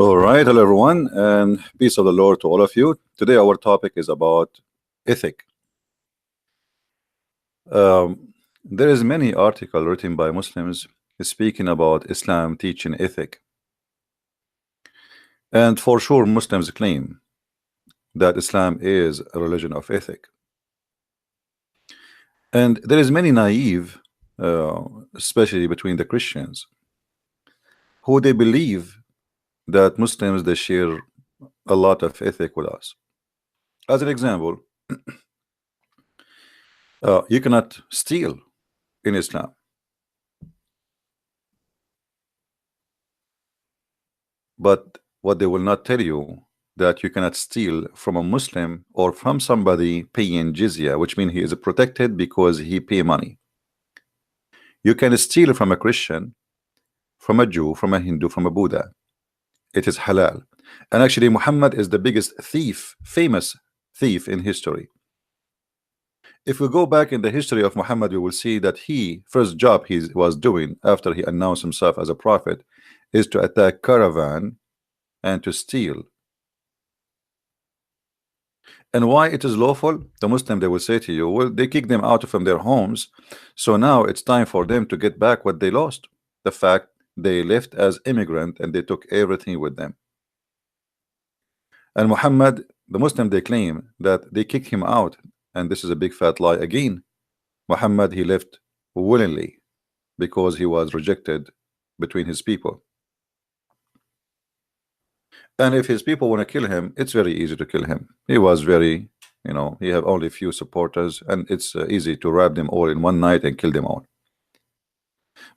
All right, hello everyone, and peace of the Lord to all of you. Today our topic is about ethic. There is many article written by Muslims speaking about Islam teaching ethic, and for sure Muslims claim that Islam is a religion of ethic. And there is many naive, especially between the Christians, who they believe that Muslims they share a lot of ethic with us. As an example, you cannot steal in Islam. But what they will not tell you that you cannot steal from a Muslim or from somebody paying jizya, which means he is protected because he pay money. You can steal from a Christian, from a Jew, from a Hindu, from a Buddha. It is halal. And actually Muhammad is the biggest thief, famous thief in history. If we go back in the history of Muhammad, we will see that first job he was doing after he announced himself as a prophet is to attack caravan and to steal. And why it is lawful? The Muslim they will say to you, well, they kick them out from their homes, so now it's time for them to get back what they lost. The fact they left as immigrant and they took everything with them. And Muhammad, the Muslim, they claim that they kicked him out, and this is a big fat lie again. Muhammad, he left willingly because he was rejected between his people. And if his people want to kill him, it's very easy to kill him. He was very, he have only a few supporters, and it's easy to rob them all in one night and kill them all.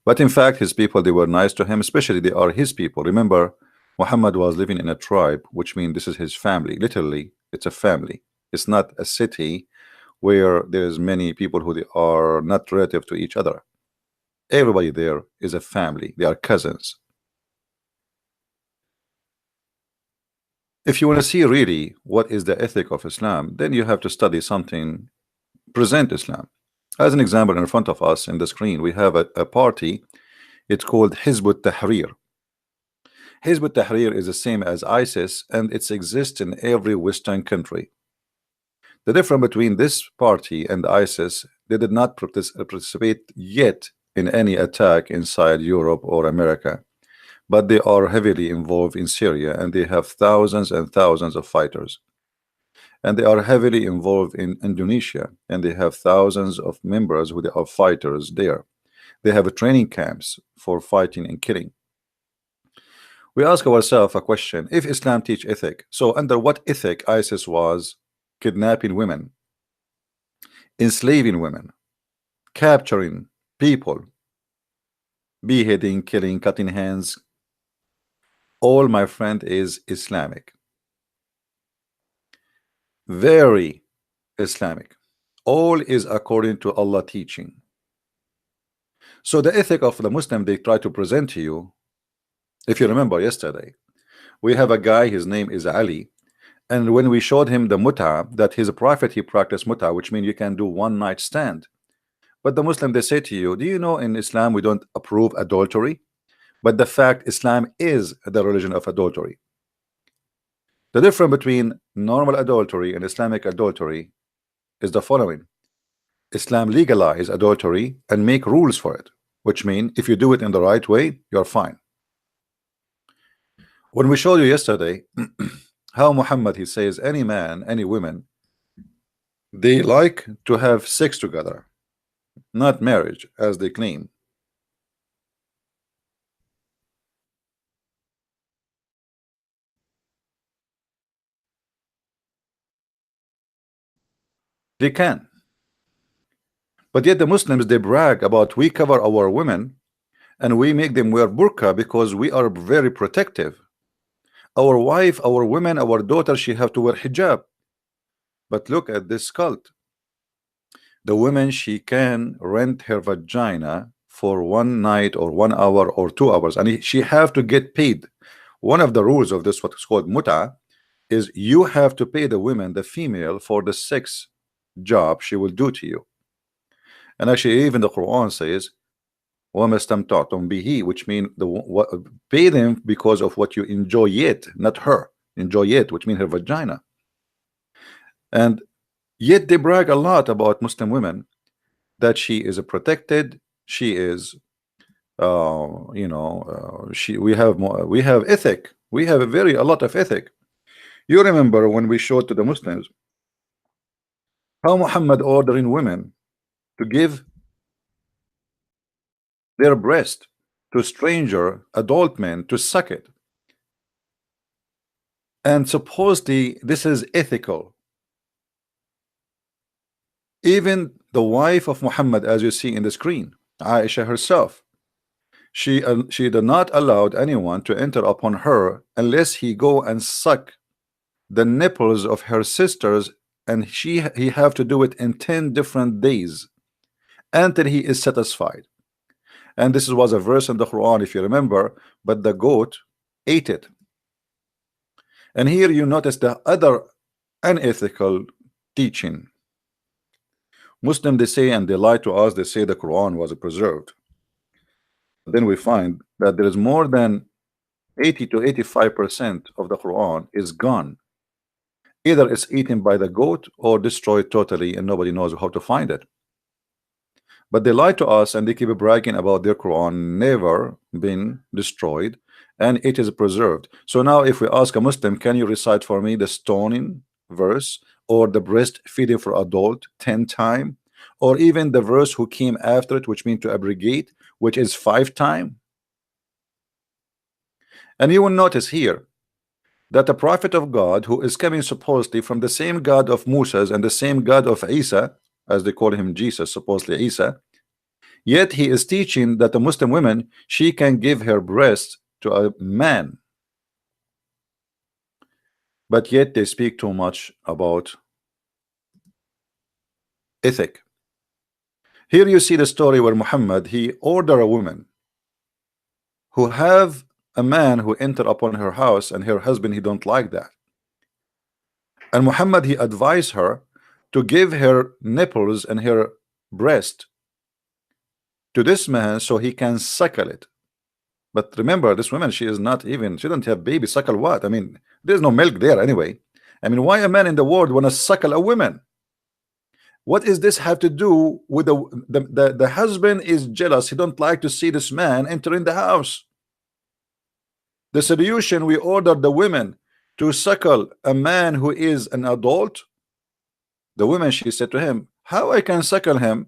But in fact, his people, they were nice to him, especially they are his people. Remember, Muhammad was living in a tribe, which means this is his family. Literally, it's a family. It's not a city where there's many people who they are not relative to each other. Everybody there is a family. They are cousins. If you want to see really what is the ethic of Islam, then you have to study something, present Islam. As an example, in front of us in the screen, we have a party. It's called Hizb ut-Tahrir. Hizb ut-Tahrir is the same as ISIS, and it exists in every Western country. The difference between this party and ISIS, they did not participate yet in any attack inside Europe or America. But they are heavily involved in Syria, and they have thousands and thousands of fighters. And they are heavily involved in Indonesia, and they have thousands of members who are fighters there. They have training camps for fighting and killing. We ask ourselves a question: if Islam teach ethic, so under what ethic ISIS was kidnapping women, enslaving women, capturing people, beheading, killing, cutting hands? All, my friend, is Islamic. Very Islamic. All is according to Allah teaching. So the ethic of the Muslim they try to present to you, if you remember yesterday, we have a guy, his name is Ali, and when we showed him the muta, that his prophet he practiced muta, which means you can do one night stand. But the Muslim they say to you, do you know in Islam we don't approve adultery? But the fact Islam is the religion of adultery. The difference between normal adultery and Islamic adultery is the following: Islam legalize adultery and make rules for it, which means if you do it in the right way, you're fine. When we showed you yesterday how Muhammad he says any man, any woman, they like to have sex together, not marriage as they claim. They can. But yet the Muslims they brag about we cover our women and we make them wear burqa because we are very protective. Our wife, our women, our daughter, she have to wear hijab. But look at this cult. The woman, she can rent her vagina for one night or 1 hour or 2 hours, and she have to get paid. One of the rules of this, what is called muta, is you have to pay the women, the female, for the sex job she will do to you. And actually even the Quran says وَمَا اسْتَمْتَعْتُمْ بِهِ, which means pay them because of what you enjoy it, not her. Enjoy it, which means her vagina. And yet they brag a lot about Muslim women, that she is a protected, she is we have ethic, we have a lot of ethic. You remember when we showed to the Muslims how Muhammad ordering women to give their breast to stranger adult men to suck it, and supposedly this is ethical. Even the wife of Muhammad, as you see in the screen, Aisha herself, she did not allow anyone to enter upon her unless he go and suck the nipples of her sisters, and he have to do it in 10 different days until he is satisfied. And this was a verse in the Quran, if you remember, but the goat ate it. And here you notice the other unethical teaching. Muslim, they say, and they lie to us, they say the Quran was preserved. Then we find that there is more than 80 to 85% of the Quran is gone. Either it's eaten by the goat or destroyed totally, and nobody knows how to find it. But they lie to us and they keep bragging about their Quran never been destroyed and it is preserved. So now if we ask a Muslim, can you recite for me the stoning verse or the breastfeeding for adult 10 times, or even the verse who came after it, which means to abrogate, which is 5 times? And you will notice here that the prophet of God, who is coming supposedly from the same God of Moses and the same God of Isa, as they call him Jesus, supposedly Isa, yet he is teaching that the Muslim woman, she can give her breast to a man. But yet they speak too much about ethic. Here you see the story where Muhammad, he ordered a woman who have a man who enter upon her house, and her husband, he don't like that. And Muhammad, he advised her to give her nipples and her breast to this man so he can suckle it. But remember, this woman, she is not even, she don't have baby. Suckle what? I mean, there's no milk there anyway. I mean, why a man in the world want to suckle a woman? What is this have to do with the husband is jealous, he don't like to see this man entering the house. The solution, we order the women to suckle a man who is an adult. The woman, she said to him, how I can suckle him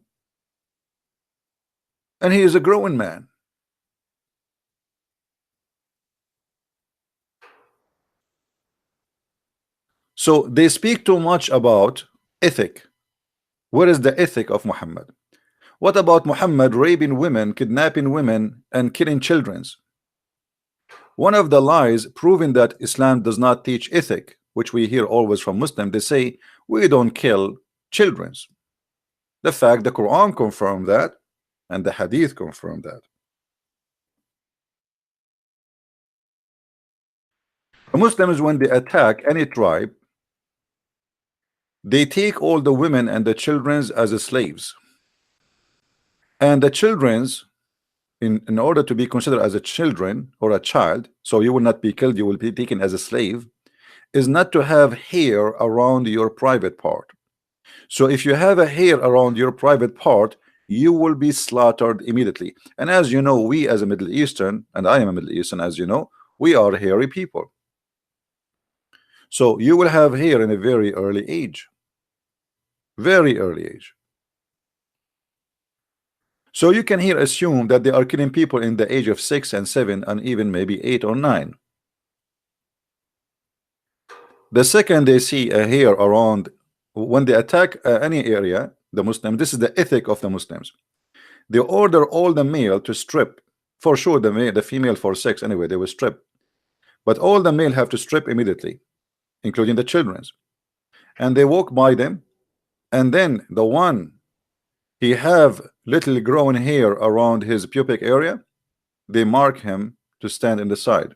and he is a growing man? So they speak too much about ethic. Where is the ethic of Muhammad? What about Muhammad raping women, kidnapping women, and killing children? One of the lies proving that Islam does not teach ethic, which we hear always from Muslims, they say we don't kill children. The fact the Quran confirmed that, and the Hadith confirmed that. The Muslims, when they attack any tribe, they take all the women and the children as slaves. And the children's, in order to be considered as a children or a child, so you will not be killed, you will be taken as a slave, is not to have hair around your private part. So if you have a hair around your private part, you will be slaughtered immediately. And as you know, we as a Middle Eastern, and I am a Middle Eastern, as you know, we are hairy people. So you will have hair in a very early age. Very early age. So you can here assume that they are killing people in the age of 6 and 7 and even maybe 8 or 9. The second they see a hair around, when they attack any area, the Muslim, this is the ethic of the Muslims. They order all the male to strip. For sure the female for sex anyway, they will strip. But all the male have to strip immediately, including the children's. And they walk by them, and then the one he have little growing hair around his pubic area, they mark him to stand in the side.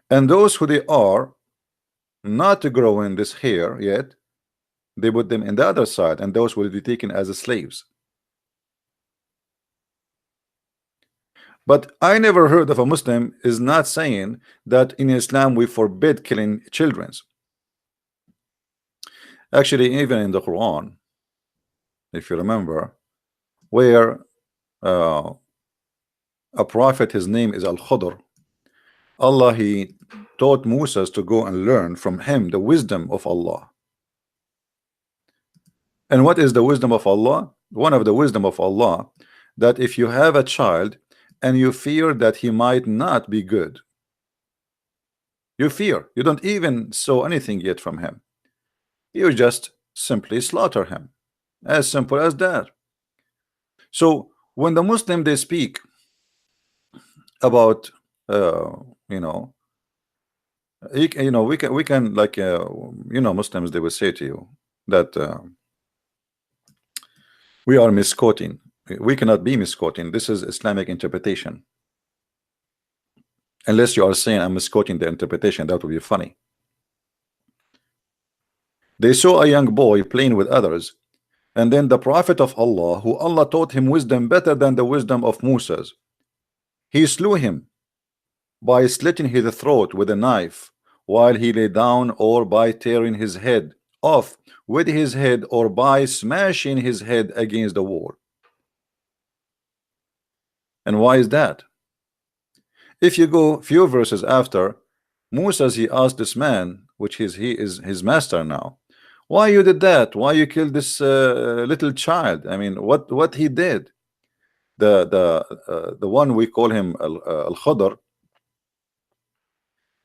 And those who they are not growing this hair yet, they put them in the other side, and those will be taken as slaves. But I never heard of a Muslim is not saying that in Islam we forbid killing children. Actually, even in the Quran, if you remember, where uh, a prophet, his name is Al-Khudr, Allah, he taught Moses to go and learn from him the wisdom of Allah. And what is the wisdom of Allah? One of the wisdom of Allah, that if you have a child and you fear that he might not be good, you fear, you don't even saw anything yet from him, you just simply slaughter him, as simple as that. So when the Muslim they speak about you know, we can like Muslims, they will say to you that we are misquoting. We cannot be misquoting. This is Islamic interpretation. Unless you are saying I'm misquoting the interpretation, that would be funny. They saw a young boy playing with others, and then the Prophet of Allah, who Allah taught him wisdom better than the wisdom of Moses, he slew him by slitting his throat with a knife while he lay down, or by tearing his head off with his head, or by smashing his head against the wall. And why is that? If you go a few verses after, Moses, he asked this man, which he is his master now, why you did that? Why you killed this little child? I mean, what he did? The one we call him Al-Khudr,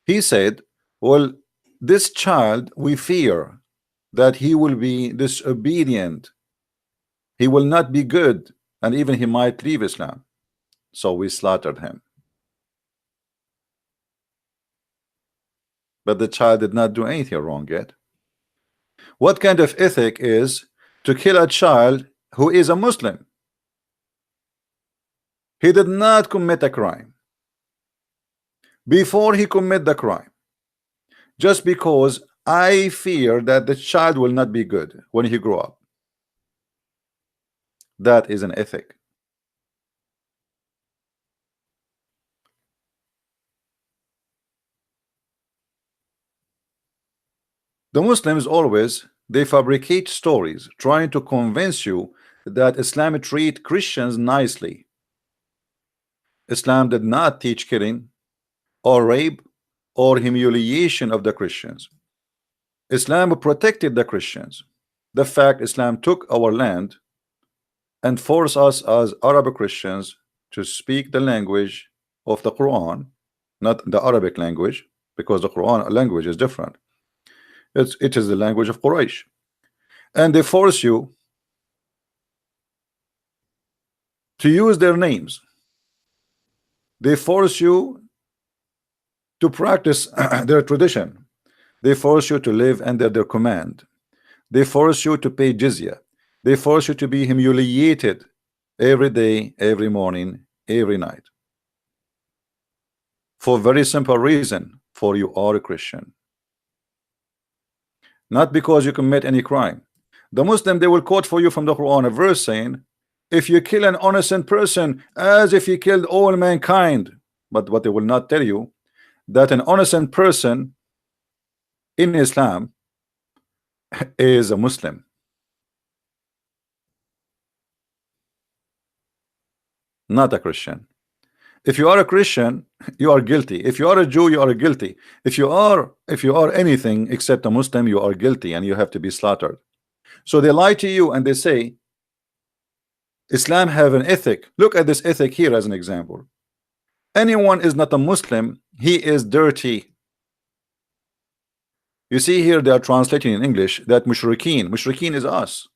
he said, well, this child, we fear that he will be disobedient, he will not be good, and even he might leave Islam, so we slaughtered him. But the child did not do anything wrong yet. What kind of ethic is to kill a child who is a Muslim? He did not commit a crime. Before he commit the crime, just because I fear that the child will not be good when he grow up, that is an ethic. The Muslims always, they fabricate stories trying to convince you that Islam treat Christians nicely. Islam did not teach killing or rape or humiliation of the Christians. Islam protected the Christians. The fact Islam took our land and forced us as Arab Christians to speak the language of the Quran, not the Arabic language, because the Quran language is different. It is the language of Quraysh, and they force you to use their names. They force you to practice their tradition. They force you to live under their command. They force you to pay jizya. They force you to be humiliated every day, every morning, every night, for very simple reason, for you are a Christian, not because you commit any crime. The Muslim, they will quote for you from the Quran a verse saying, if you kill an innocent person as if you killed all mankind. But what they will not tell you, that an innocent person in Islam is a Muslim, not a Christian. If you are a Christian, you are guilty. If you are a Jew, you are guilty. If you are anything except a Muslim, you are guilty and you have to be slaughtered. So they lie to you and they say Islam have an ethic. Look at this ethic here as an example. Anyone is not a Muslim, he is dirty. You see here they are translating in English that mushrikeen is us.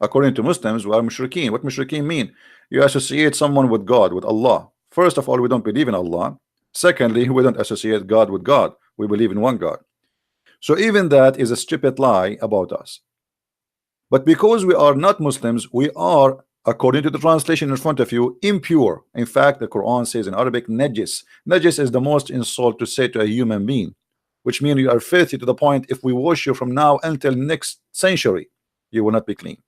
According to Muslims, we are mushrikeen. What mushrikeen mean? You associate someone with God, with Allah. First of all, we don't believe in Allah. Secondly, we don't associate God with God. We believe in one God. So even that is a stupid lie about us. But because we are not Muslims, we are, according to the translation in front of you, impure. In fact, the Quran says in Arabic, najis. Najis is the most insult to say to a human being, which means you are filthy to the point if we wash you from now until next century, you will not be clean.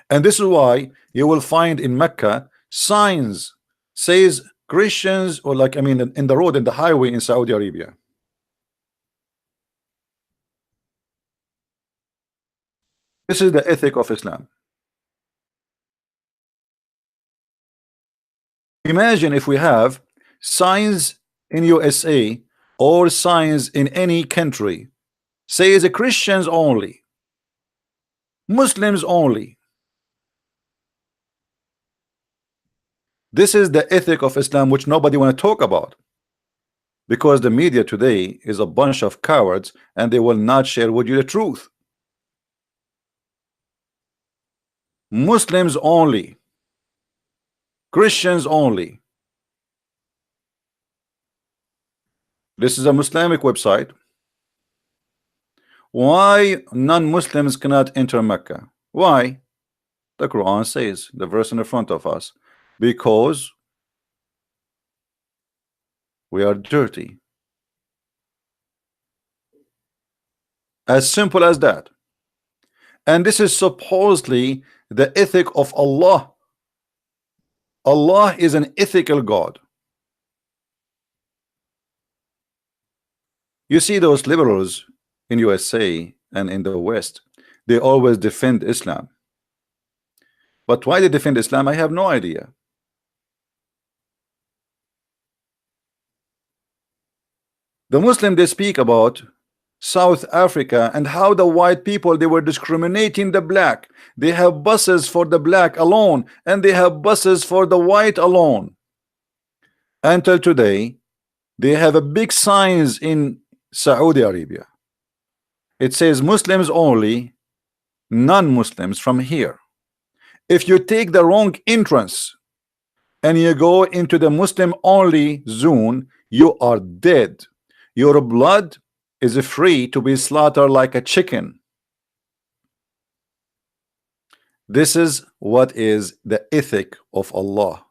And this is why you will find in Mecca signs says Christians, or like, I mean, in the road, in the highway in Saudi Arabia. This is the ethic of Islam. Imagine if we have signs in USA or signs in any country says Christians only, Muslims only. This is the ethic of Islam, which nobody want to talk about, because the media today is a bunch of cowards and they will not share with you the truth. Muslims only, Christians only. This is a Islamic website. Why non-Muslims cannot enter Mecca? Why? The Quran says, the verse in the front of us, because we are dirty. As simple as that. And this is supposedly the ethic of Allah. Allah is an ethical God. You see those liberals in USA and in the West, they always defend Islam. But why they defend Islam, I have no idea. The Muslim, they speak about South Africa and how the white people, they were discriminating the black. They have buses for the black alone and they have buses for the white alone. Until today, they have a big signs in Saudi Arabia. It says Muslims only, non-Muslims from here. If you take the wrong entrance and you go into the Muslim only zone, you are dead. Your blood is free to be slaughtered like a chicken. This is what is the ethic of Allah.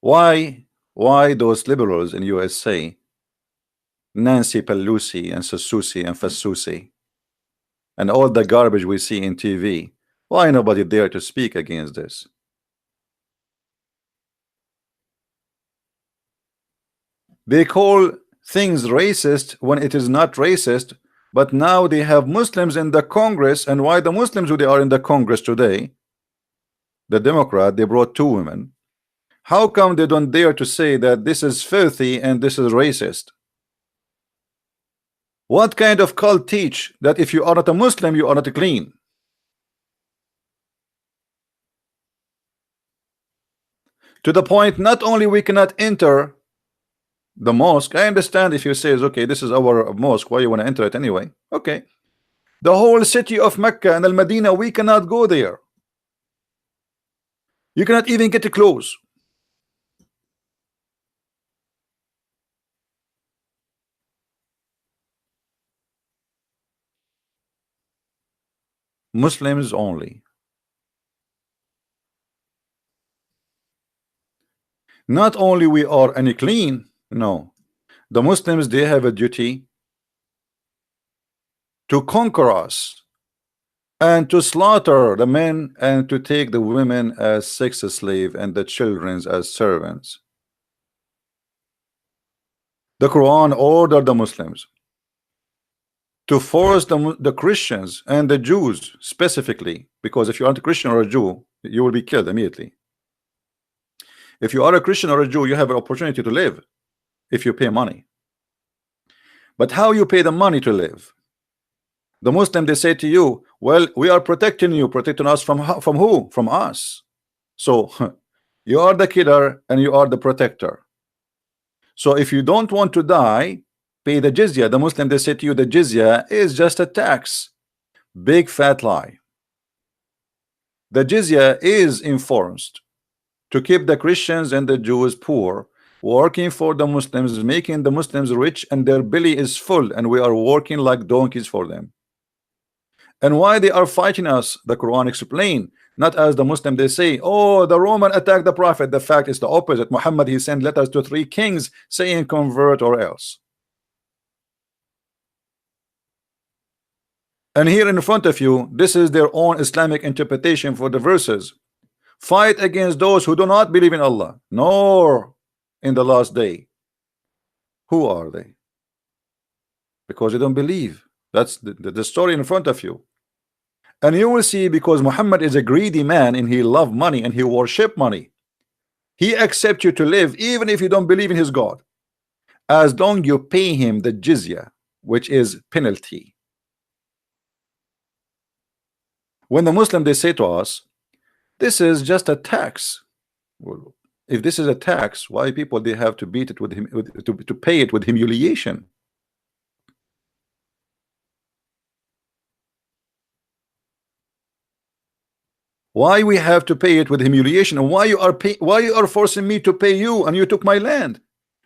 Why those liberals in USA, Nancy Pelosi and Sasusi and Fasusi, and all the garbage we see in TV, why nobody dare to speak against this? They call things racist when it is not racist, but now they have Muslims in the Congress. And why the Muslims, who they are in the Congress today, the Democrat, they brought 2 women. How come they don't dare to say that this is filthy and this is racist? What kind of cult teach that if you are not a Muslim, you are not clean? To the point, not only we cannot enter the mosque. I understand if you say, okay, this is our mosque, why you want to enter it anyway? Okay. The whole city of Mecca and Al-Madinah, we cannot go there. You cannot even get close. Muslims only. Not only we are unclean, no. The Muslims, they have a duty to conquer us and to slaughter the men and to take the women as sex slave and the children as servants. The Quran ordered the Muslims to force the Christians and the Jews specifically, because if you aren't a Christian or a Jew, you will be killed immediately. If you are a Christian or a Jew, you have an opportunity to live if you pay money. But how you pay the money to live? The Muslim, they say to you, well, we are protecting you. Protecting us from who? From us. So you are the killer and you are the protector. So if you don't want to die, pay the jizya. The Muslim, they say to you, the jizya is just a tax. Big fat lie. The jizya is enforced to keep the Christians and the Jews poor, working for the Muslims, making the Muslims rich, and their belly is full, and we are working like donkeys for them. And why they are fighting us, the Quran explain, not as the Muslim, they say, oh, the Roman attacked the Prophet. The fact is the opposite. Muhammad, he sent letters to 3 kings saying convert or else. And here in front of you, this is their own Islamic interpretation for the verses. Fight against those who do not believe in Allah nor in the last day. Who are they? Because they don't believe. That's the story in front of you. And you will see, because Muhammad is a greedy man and he loved money and he worship money, he accepts you to live even if you don't believe in his God, as long you pay him the jizya, which is penalty. When the Muslim, they say to us, this is just a tax. Well, if this is a tax, why people they have to beat it with him, to pay it with humiliation? Why we have to pay it with humiliation? And why you are forcing me to pay you? And you took my land,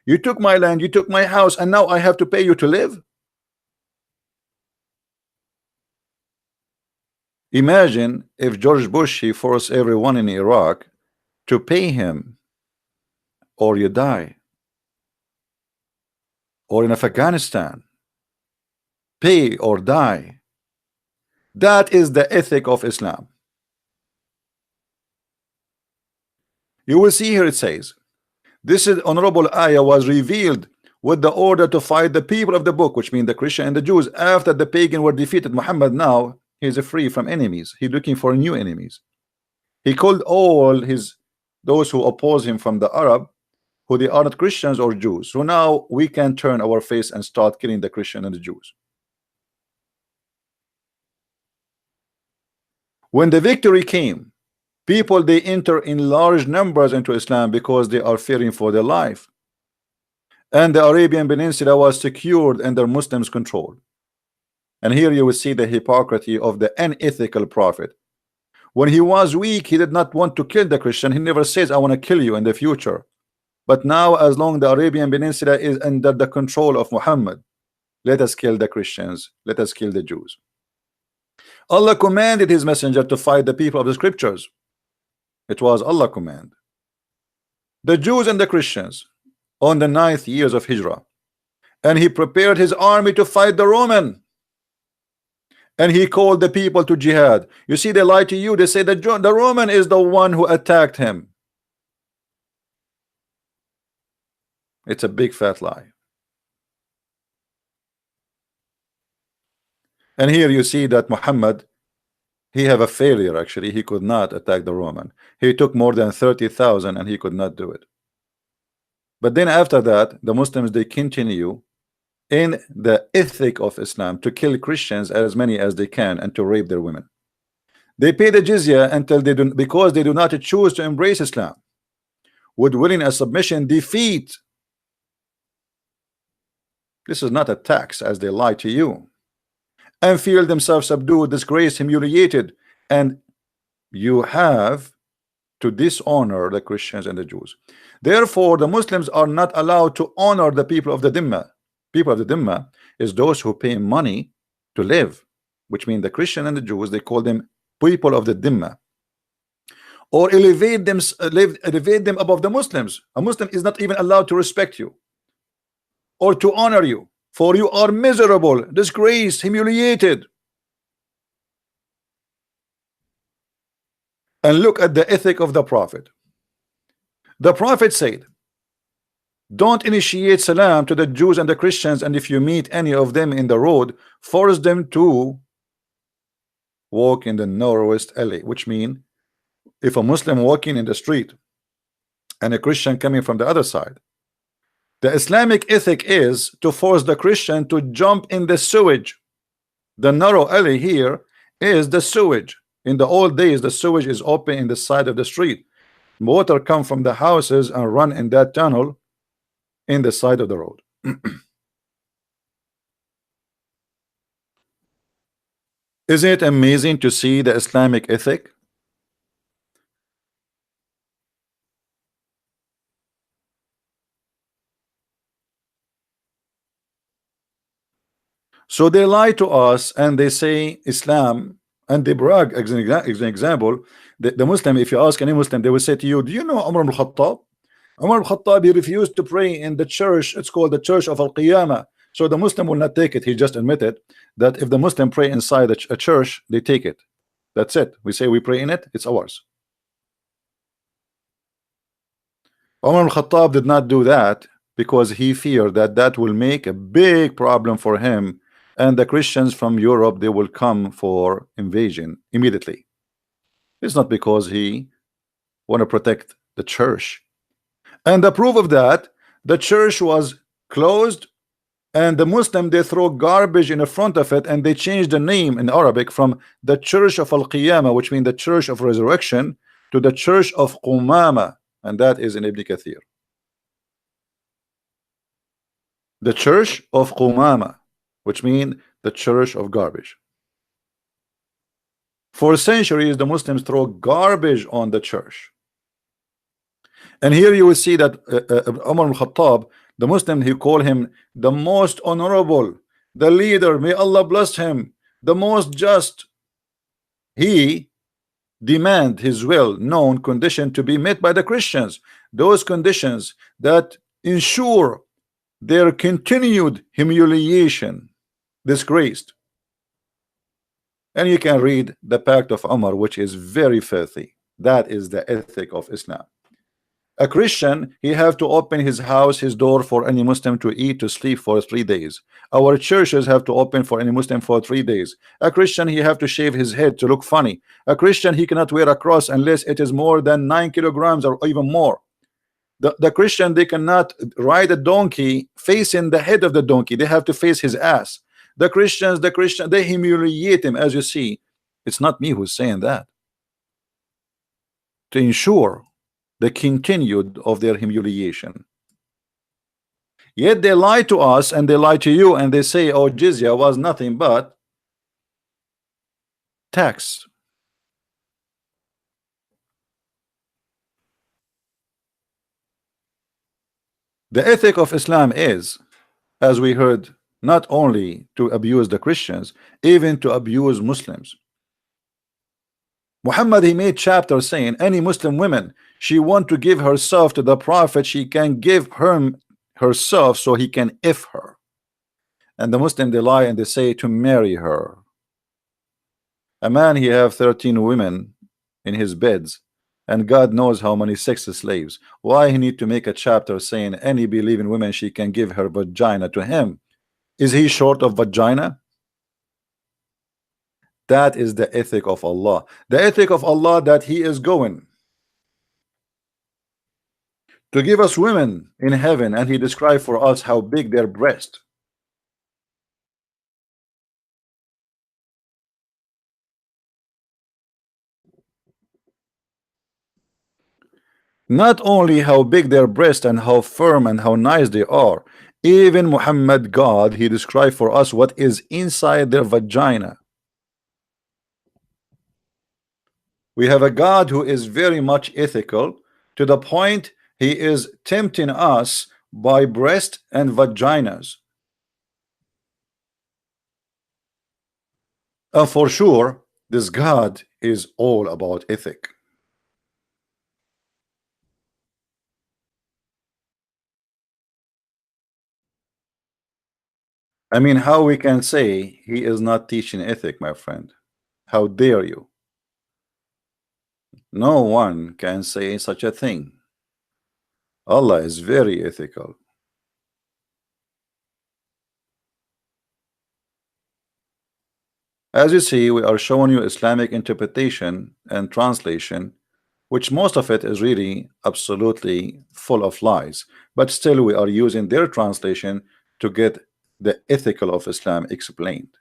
you took my land, you took my house, and now I have to pay you to live? Imagine if George Bush, he forced everyone in Iraq to pay him or you die, or in Afghanistan, pay or die. That is the ethic of Islam. You will see here it says, this is honorable ayah was revealed with the order to fight the people of the book, which means the Christian and the Jews, after the pagan were defeated. Muhammad now is free from enemies. He's looking for new enemies. He called all those who oppose him from the Arab, who they are not Christians or Jews. So now we can turn our face and start killing the Christian and the Jews. When the victory came, people they enter in large numbers into Islam because they are fearing for their life, and the Arabian Peninsula was secured under Muslims' control. And here you will see the hypocrisy of the unethical prophet. When he was weak, he did not want to kill the Christian. He never says, I want to kill you in the future. But now, as long the Arabian Peninsula is under the control of Muhammad, let us kill the Christians, let us kill the Jews. Allah commanded his messenger to fight the people of the scriptures. It was Allah command. The Jews and the Christians on the 9th years of Hijrah, and he prepared his army to fight the Roman, and he called the people to jihad. You see, they lie to you. They say that the Roman is the one who attacked him. It's a big fat lie. And here you see that Muhammad, he have a failure. Actually, he could not attack the Roman. He took more than 30,000 and he could not do it. But then after that, the Muslims, they continue in the ethic of Islam to kill Christians as many as they can and to rape their women. They pay the jizya until they do, because they do not choose to embrace Islam. Would willing a submission defeat? This is not a tax, as they lie to you, and feel themselves subdued, disgraced, humiliated, and you have to dishonor the Christians and the Jews. Therefore, the Muslims are not allowed to honor the people of the Dhimma. People of the Dhimma is those who pay money to live, which means the Christian and the Jews, they call them people of the Dhimma, or elevate them above the Muslims. A Muslim is not even allowed to respect you or to honor you, for you are miserable, disgraced, humiliated. And look at the ethic of the Prophet. The Prophet said, don't initiate salam to the Jews and the Christians, and if you meet any of them in the road, force them to walk in the narrowest alley, which means if a Muslim walking in the street and a Christian coming from the other side, the Islamic ethic is to force the Christian to jump in the sewage. The narrow alley here is the sewage. In the old days, the sewage is open in the side of the street. Water come from the houses and run in that tunnel in the side of the road. Isn't it amazing to see the Islamic ethic? So they lie to us and they say Islam, and they brag. As an example, the Muslim, if you ask any Muslim, they will say to you, do you know Umar ibn Khattab? Umar ibn Khattab, he refused to pray in the church. It's called the Church of Al-Qiyamah, So the Muslim will not take it. He just admitted that if the Muslim pray inside a church, they take it. That's it. We say we pray in it, it's ours. Umar al-Khattab did not do that because he feared that that will make a big problem for him, and the Christians from Europe, they will come for invasion immediately. It's not because he want to protect the church. And the proof of that, the church was closed, and the Muslim, they throw garbage in the front of it, and they changed the name in Arabic from the Church of Al-Qiyamah, which means the Church of Resurrection, to the Church of Qumama, and that is in Ibn Kathir. The Church of Qumama, which means the Church of Garbage. For centuries, the Muslims throw garbage on the church. And here you will see that Umar al-Khattab, the Muslim, he called him the most honorable, the leader, may Allah bless him, the most just. He demand his well-known condition to be met by the Christians, those conditions that ensure their continued humiliation, disgraced. And you can read the Pact of Umar, which is very filthy. That is the ethic of Islam. A Christian, he have to open his house, his door for any Muslim to eat, to sleep for 3 days. Our churches have to open for any Muslim for 3 days. A Christian, he have to shave his head to look funny. A Christian, he cannot wear a cross unless it is more than 9 kilograms or even more. The Christian, they cannot ride a donkey facing the head of the donkey. They have to face his ass. The Christians, they humiliate him, as you see. It's not me who's saying that. To ensure the continued of their humiliation. Yet they lie to us, and they lie to you, and they say, oh, jizya was nothing but tax. The ethic of Islam is, as we heard, not only to abuse the Christians, even to abuse Muslims. Muhammad, he made chapters saying any Muslim woman, she want to give herself to the Prophet, she can give herself so he can if her. And the Muslim, they lie and they say to marry her. A man, he have 13 women in his beds, and God knows how many sex slaves. Why he need to make a chapter saying any believing woman, she can give her vagina to him? Is he short of vagina? That is the ethic of Allah. The ethic of Allah, that he is going to give us women in heaven, and he described for us how big their breast. Not only how big their breast and how firm and how nice they are, even Muhammad, God, he described for us what is inside their vagina. We have a God who is very much ethical, to the point he is tempting us by breast and vaginas. And for sure, this God is all about ethic. I mean, how we can say he is not teaching ethic, my friend? How dare you? No one can say such a thing. Allah is very ethical. As you see, we are showing you Islamic interpretation and translation, which most of it is really absolutely full of lies, but still we are using their translation to get the ethical of Islam explained.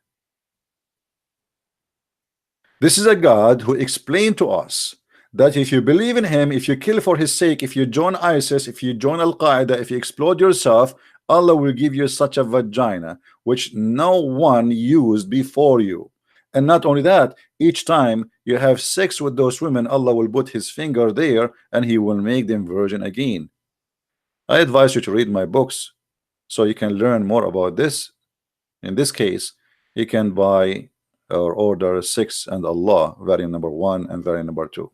This is a God who explained to us that if you believe in him, if you kill for his sake, if you join ISIS, if you join Al-Qaeda, if you explode yourself, Allah will give you such a vagina which no one used before you. And not only that, each time you have sex with those women, Allah will put his finger there and he will make them virgin again. I advise you to read my books so you can learn more about this. In this case, you can buy or order 6 and Allah, variant number 1 and variant number 2.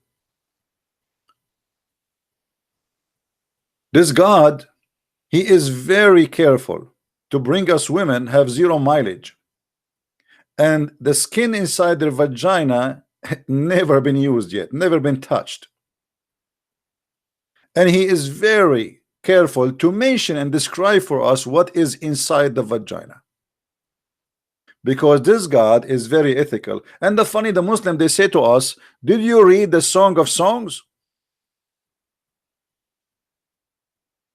This God, he is very careful to bring us women have zero mileage, and the skin inside their vagina never been used yet, never been touched. And he is very careful to mention and describe for us what is inside the vagina, because this God is very ethical. And the funny, the Muslim, they say to us, did you read the Song of Songs?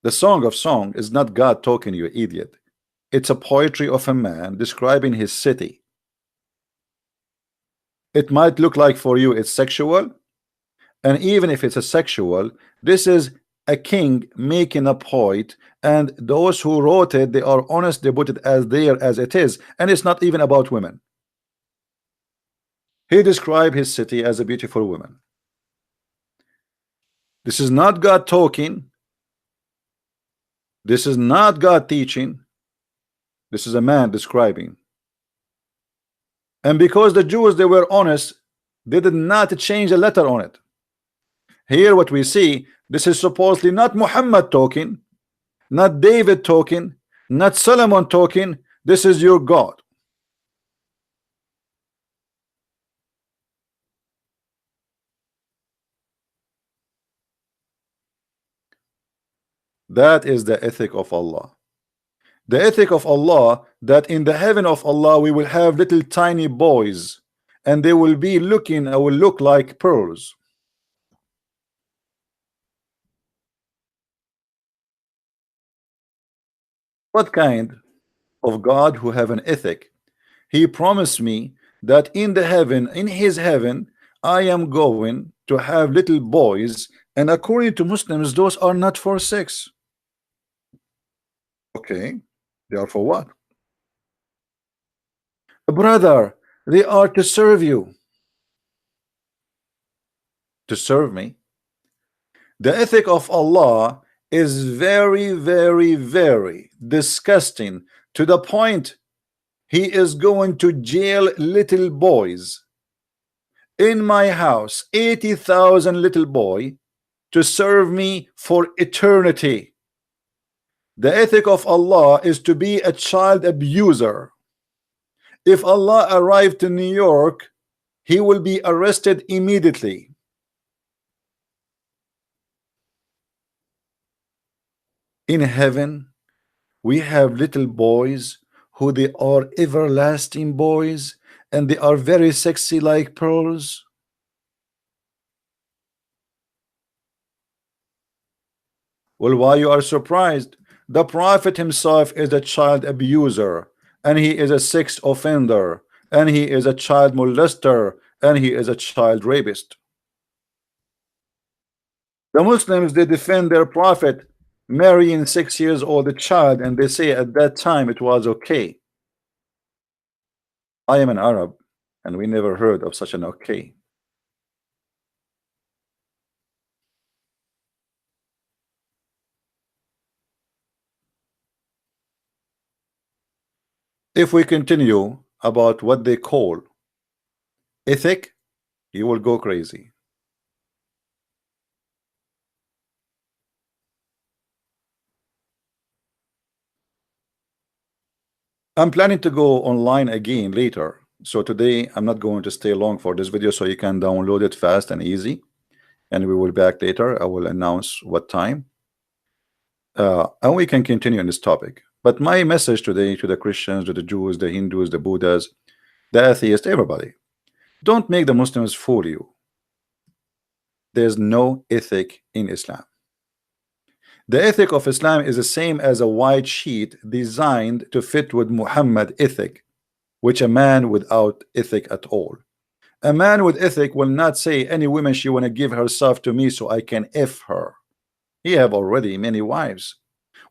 The Song of Song is not God talking, you idiot. It's a poetry of a man describing his city. It might look like for you it's sexual, and even if it's a sexual, this is a king making a point, and those who wrote it, they are honest, they put it as there as it is, and it's not even about women. He described his city as a beautiful woman. This is not God talking. This is not God teaching. This is a man describing. And because the Jews, they were honest, they did not change a letter on it. Here what we see, this is supposedly not Muhammad talking, not David talking, not Solomon talking. This is your God. That is the ethic of Allah. The ethic of Allah, that in the heaven of Allah we will have little tiny boys, and they will be looking, will look like pearls. What kind of God who have an ethic? He promised me that in the heaven, in his heaven, I am going to have little boys, and according to Muslims, those are not for sex. Okay, they are for what? Brother, they are to serve you. To serve me. The ethic of Allah is very, very, very disgusting, to the point he is going to jail little boys. In my house, 80,000 little boy to serve me for eternity. The ethic of Allah is to be a child abuser. If Allah arrived to New York, he will be arrested immediately. In heaven, we have little boys who they are everlasting boys, and they are very sexy like pearls. Well, why you are surprised? The Prophet himself is a child abuser, and he is a sex offender, and he is a child molester, and he is a child rapist. The Muslims, they defend their Prophet marrying 6 years old child, and they say at that time it was okay. I am an Arab, and we never heard of such an okay. If we continue about what they call ethic, you will go crazy. I'm planning to go online again later, so today I'm not going to stay long for this video, so you can download it fast and easy, and we will be back later. I will announce what time, and we can continue on this topic. But my message today to the Christians, to the Jews, the Hindus, the Buddhas, the atheists, everybody, don't make the Muslims fool you. There's no ethic in Islam. The ethic of Islam is the same as a white sheet designed to fit with Muhammad ethic, which a man without ethic at all. A man with ethic will not say any woman she want to give herself to me so I can F her. He have already many wives.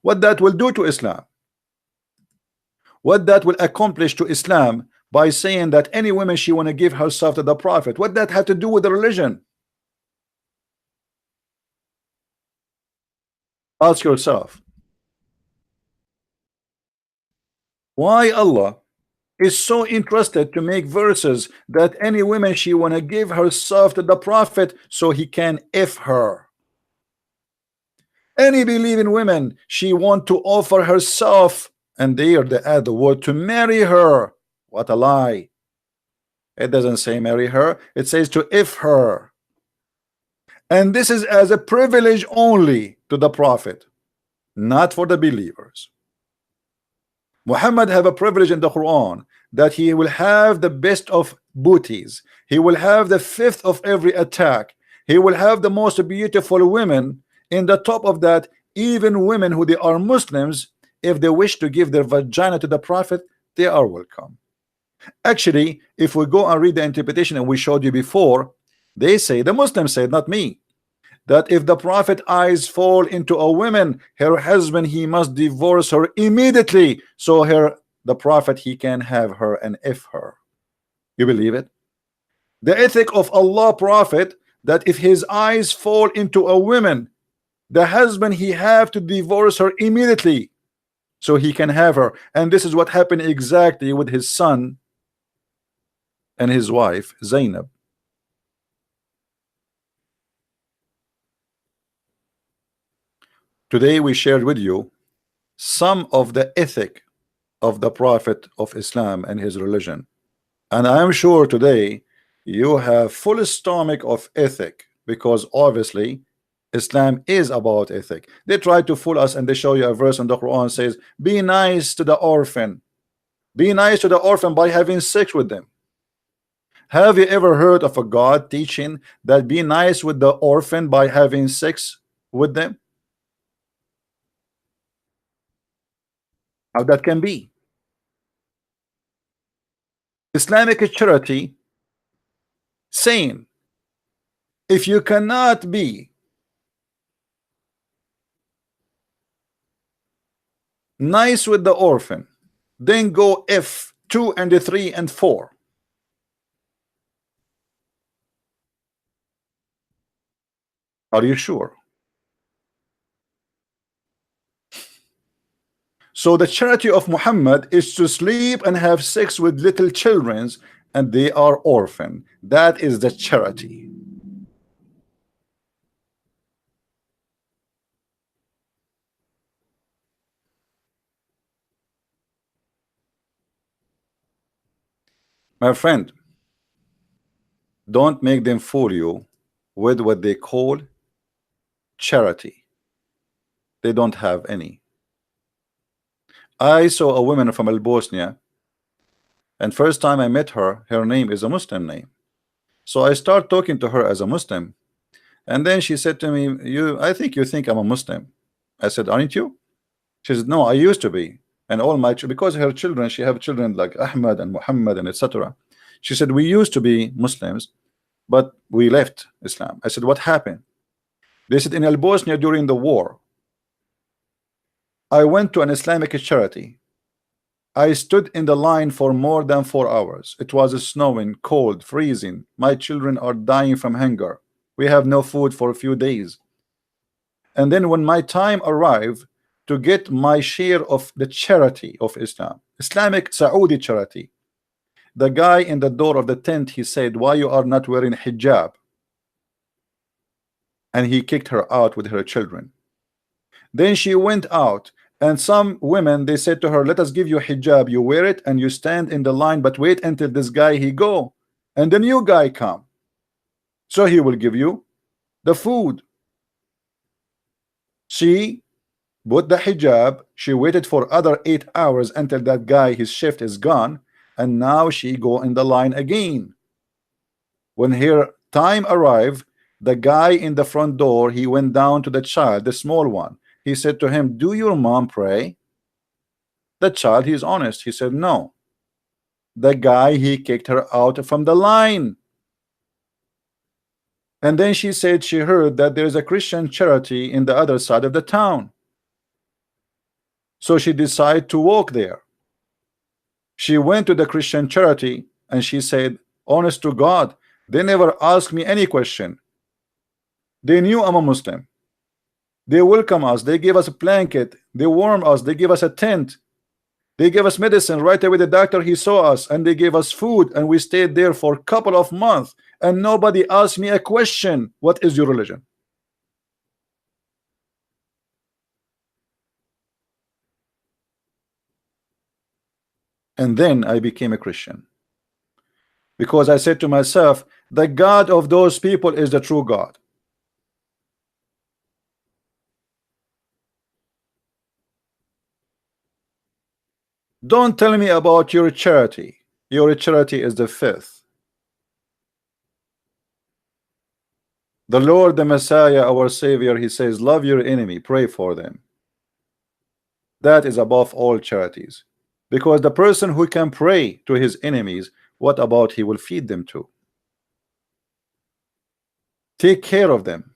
What that will do to Islam? What that will accomplish to Islam by saying that any woman she want to give herself to the Prophet? What that have to do with the religion? Ask yourself. Why Allah is so interested to make verses that any woman she want to give herself to the Prophet so he can F her? Any believing women she want to offer herself And there they add the word to marry her. What a lie. It doesn't say marry her, it says to if her. And this is as a privilege only to the Prophet, not for the believers. Muhammad have a privilege in the Quran that he will have the best of booties. He will have the fifth of every attack. He will have the most beautiful women. In the top of that, even women who they are Muslims, if they wish to give their vagina to the Prophet, they are welcome. Actually, if we go and read the interpretation and we showed you before, they say, the Muslims say, not me, that if the Prophet eyes fall into a woman, her husband, he must divorce her immediately, so the Prophet, he can have her and if her. You believe it? The ethic of Allah Prophet, that if his eyes fall into a woman, the husband, he have to divorce her immediately so he can have her. And this is what happened exactly with his son and his wife Zainab. Today we shared with you some of the ethic of the Prophet of Islam and his religion, and I am sure today you have full stomach of ethic, because obviously Islam is about ethic. They try to fool us and they show you a verse in the Quran says, be nice to the orphan. Be nice to the orphan by having sex with them. Have you ever heard of a God teaching that be nice with the orphan by having sex with them? How that can be? Islamic charity saying, if you cannot be nice with the orphan, then go F 2 and 3 and 4. Are you sure? So the charity of Muhammad is to sleep and have sex with little children, and they are orphan. That is the charity. My friend, don't make them fool you with what they call charity. They don't have any. I saw a woman from Bosnia, and first time I met her, her name is a Muslim name. So I start talking to her as a Muslim, and then she said to me, I think you think I'm a Muslim. I said, aren't you? She said, no, I used to be. And all my because her children, she have children like Ahmad and Muhammad and etc. She said, we used to be Muslims, but we left Islam. I said, what happened? They said, in Bosnia during the war, I went to an Islamic charity. I stood in the line for more than 4 hours. It was snowing, cold, freezing. My children are dying from hunger. We have no food for a few days. And then when my time arrived to get my share of the charity of Islam, Islamic Saudi charity, the guy in the door of the tent, he said, why you are not wearing hijab? And he kicked her out with her children. Then she went out, and some women, they said to her, let us give you hijab, you wear it and you stand in the line, but wait until this guy he go and the new guy come, so he will give you the food. She put the hijab, she waited for other 8 hours until that guy, his shift is gone, and now she go in the line again. When her time arrived, the guy in the front door, he went down to the child, the small one. He said to him, do your mom pray? The child, he's honest, he said no. The guy, he kicked her out from the line. And then she said she heard that there's a Christian charity in the other side of the town. So she decided to walk there. She went to the Christian charity and she said, honest to God, they never asked me any question. They knew I'm a Muslim. They welcome us, they give us a blanket, they warm us, they give us a tent, they gave us medicine. Right away the doctor, he saw us, and they gave us food, and we stayed there for a couple of months, and nobody asked me a question, what is your religion? And then I became a Christian, because I said to myself, the God of those people is the true God. Don't tell me about your charity. Your charity is the fifth. The Lord, the Messiah, our Savior, he says, love your enemy, pray for them. That is above all charities, because the person who can pray to his enemies, what about he will feed them to? Take care of them.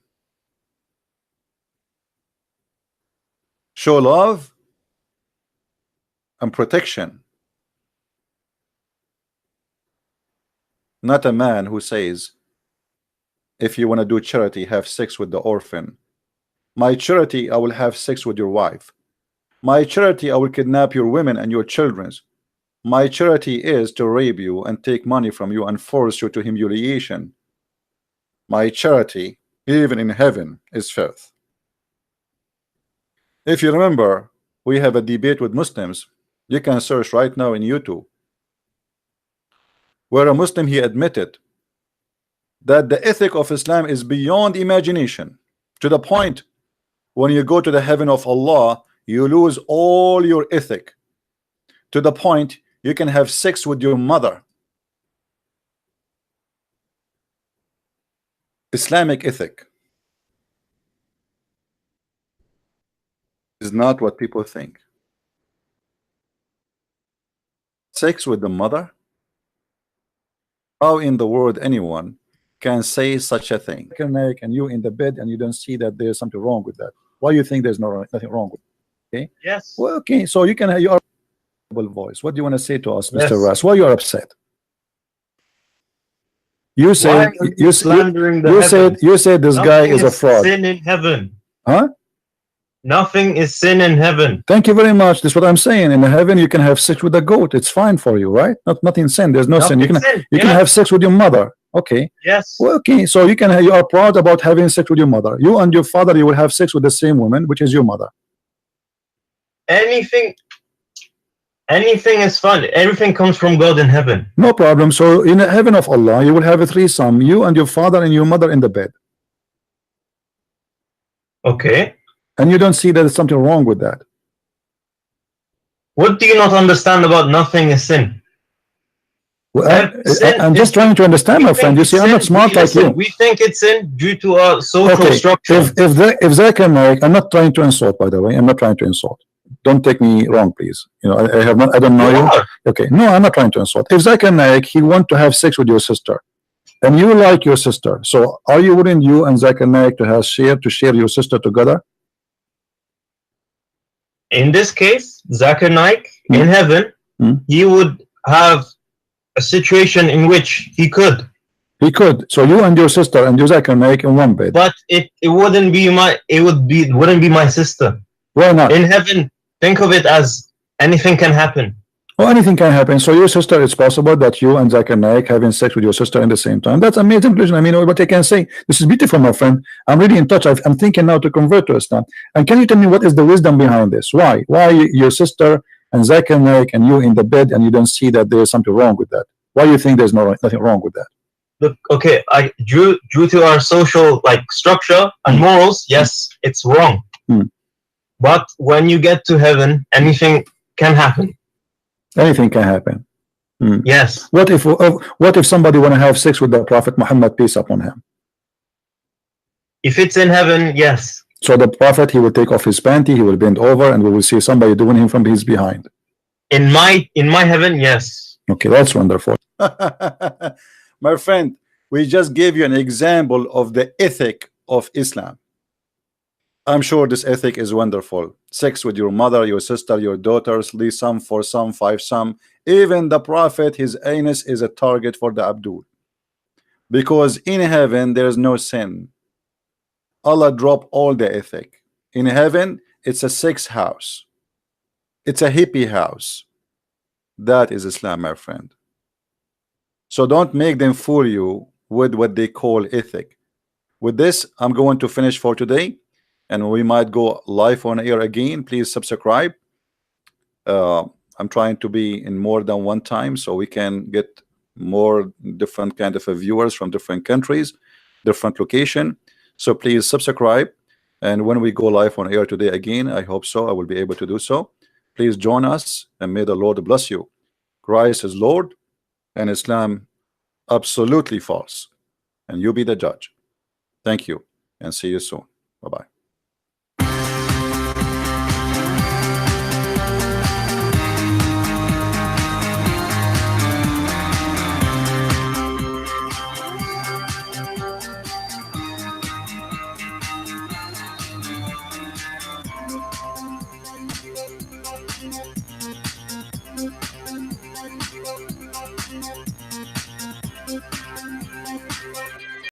Show love and protection. Not a man who says, if you want to do charity, have sex with the orphan. My charity, I will have sex with your wife. My charity, I will kidnap your women and your children. My charity is to rape you and take money from you and force you to humiliation. My charity, even in heaven, is filth. If you remember, we have a debate with Muslims. You can search right now in YouTube, where a Muslim, he admitted that the ethic of Islam is beyond imagination, to the point when you go to the heaven of Allah, you lose all your ethic, to the point you can have sex with your mother. Islamic ethic is not what people think. Sex with the mother? How in the world anyone can say such a thing? And you in the bed and you don't see that there's something wrong with that. Why you think there's nothing wrong with it? Okay. Yes. Well, okay. So you can have your voice. What do you want to say to us, Yes. Mr. Ras? Why you are upset? You said you said this Nothing guy is a fraud. Sin in heaven. Huh? Nothing is sin in heaven. Thank you very much. That's what I'm saying. In heaven, you can have sex with a goat. It's fine for you, right? Nothing sin. There's no sin. You can have sex with your mother. Okay. Yes. Well, okay. So you are proud about having sex with your mother. You and your father, you will have sex with the same woman, which is your mother. Anything is fun. Everything comes from God in heaven. No problem. So in the heaven of Allah, you will have a threesome. You and your father and your mother in the bed. Okay. And you don't see that there's something wrong with that. What do you not understand about nothing is sin? Well, I'm just trying to understand, my friend. You see, I'm not smart like you. We think it's sin due to our social structure. If Zakir Naik, I'm not trying to insult, by the way. I'm not trying to insult. Don't take me wrong, please. You know, I don't know you. Okay, no, I'm not trying to insult. If Zakir Naik, he want to have sex with your sister, and you like your sister, so are you willing, you and Zakir Naik, to share your sister together? In this case, Zakir Naik, in heaven, he would have a situation in which he could. He could. So you and your sister and your Zakir Naik in one bed. But it wouldn't be my sister. Why not? In heaven, think of it as anything can happen. Well, anything can happen. So your sister, it's possible that you and Zakir Naik having sex with your sister in the same time. That's amazing conclusion. I mean, what I can say, this is beautiful, my friend. I'm really in touch. I'm thinking now to convert to Islam. And can you tell me what is the wisdom behind this? Why your sister and Zakir Naik and you in the bed and you don't see that there's something wrong with that? Why do you think there's nothing wrong with that? Look, okay, due to our social structure and morals, yes, it's wrong. But when you get to heaven, anything can happen. Anything can happen. Yes. What if somebody want to have sex with the Prophet Muhammad, peace upon him? If it's in heaven, yes. So the Prophet, he will take off his panty, he will bend over, and we will see somebody doing him from his behind. In my heaven, yes. Okay, that's wonderful. My friend, we just gave you an example of the ethic of Islam. I'm sure this ethic is wonderful. Sex with your mother, your sister, your daughters, leave some for some, five some. Even the Prophet, his anus is a target for the Abdul. Because in heaven, there is no sin. Allah dropped all the ethic. In heaven, it's a sex house. It's a hippie house. That is Islam, my friend. So don't make them fool you with what they call ethic. With this, I'm going to finish for today. And we might go live on air again. Please subscribe. I'm trying to be in more than one time so we can get more different kind of viewers from different countries, different location. So please subscribe, and when we go live on air today again, I hope so, I will be able to do so. Please join us, and may the Lord bless you. Christ is Lord, and Islam absolutely false, and you be the judge. Thank you, and see you soon. Bye-bye.